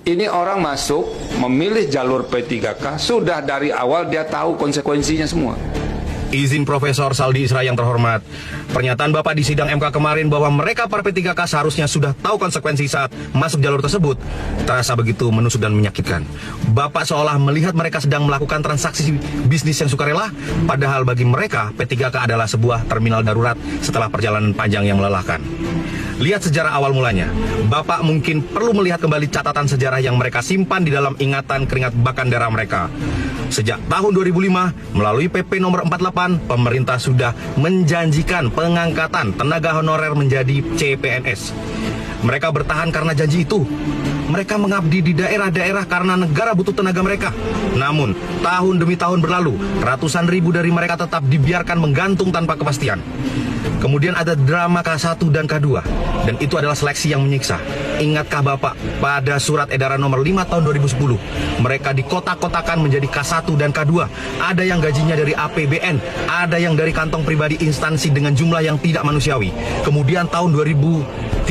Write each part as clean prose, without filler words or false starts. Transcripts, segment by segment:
Ini orang masuk memilih jalur P3K, sudah dari awal dia tahu konsekuensinya semua. Izin Profesor Saldi Isra yang terhormat, pernyataan Bapak di sidang MK kemarin bahwa mereka para P3K seharusnya sudah tahu konsekuensi saat masuk jalur tersebut terasa begitu menusuk dan menyakitkan. Bapak seolah melihat mereka sedang melakukan transaksi bisnis yang sukarela, padahal bagi mereka P3K adalah sebuah terminal darurat setelah perjalanan panjang yang melelahkan. Lihat sejarah awal mulanya. Bapak mungkin perlu melihat kembali catatan sejarah yang mereka simpan di dalam ingatan keringat bahkan darah mereka. Sejak tahun 2005, melalui PP nomor 48, pemerintah sudah menjanjikan pengangkatan tenaga honorer menjadi CPNS. Mereka bertahan karena janji itu. Mereka mengabdi di daerah-daerah karena negara butuh tenaga mereka. Namun, tahun demi tahun berlalu, ratusan ribu dari mereka tetap dibiarkan menggantung tanpa kepastian. Kemudian ada drama K1 dan K2, dan itu adalah seleksi yang menyiksa. Ingatkah Bapak, pada surat edaran nomor 5 tahun 2010, mereka dikotak-kotakan menjadi K1 dan K2. Ada yang gajinya dari APBN, ada yang dari kantong pribadi instansi dengan jumlah yang tidak manusiawi. Kemudian tahun 2013,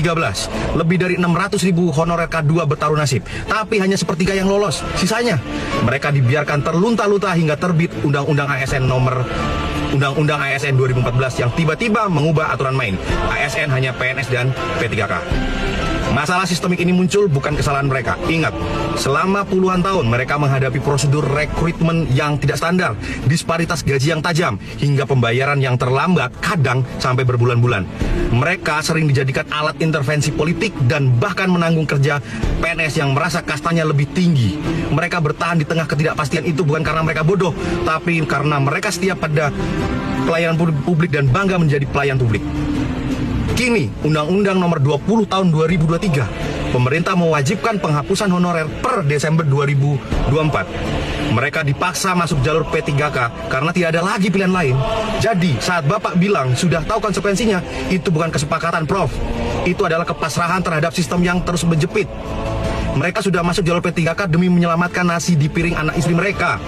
lebih dari 600 ribu honorer K2 bertaruh nasib, tapi hanya sepertiga yang lolos. Sisanya, mereka dibiarkan terlunta-lunta hingga terbit Undang-Undang ASN 2014 yang tiba-tiba mengubah aturan main. ASN hanya PNS dan P3K. Masalah sistemik ini muncul bukan kesalahan mereka. Ingat, selama puluhan tahun mereka menghadapi prosedur rekrutmen yang tidak standar, disparitas gaji yang tajam, hingga pembayaran yang terlambat, kadang sampai berbulan-bulan. Mereka sering dijadikan alat intervensi politik dan bahkan menanggung kerja PNS yang merasa kastanya lebih tinggi. Mereka bertahan di tengah ketidakpastian itu bukan karena mereka bodoh, tapi karena mereka setia pada pelayanan publik dan bangga menjadi pelayan publik. Kini, Undang-Undang Nomor 20 Tahun 2023, pemerintah mewajibkan penghapusan honorer per Desember 2024. Mereka dipaksa masuk jalur P3K karena tidak ada lagi pilihan lain. Jadi, saat Bapak bilang sudah tahu konsekuensinya, itu bukan kesepakatan, Prof. Itu adalah kepasrahan terhadap sistem yang terus menjepit. Mereka sudah masuk jalur P3K demi menyelamatkan nasi di piring anak istri mereka.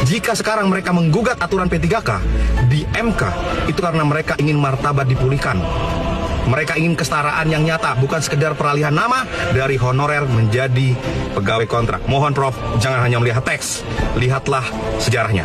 Jika sekarang mereka menggugat aturan P3K di MK, itu karena mereka ingin martabat dipulihkan. Mereka ingin kesetaraan yang nyata, bukan sekedar peralihan nama dari honorer menjadi pegawai kontrak. Mohon Prof, jangan hanya melihat teks, lihatlah sejarahnya.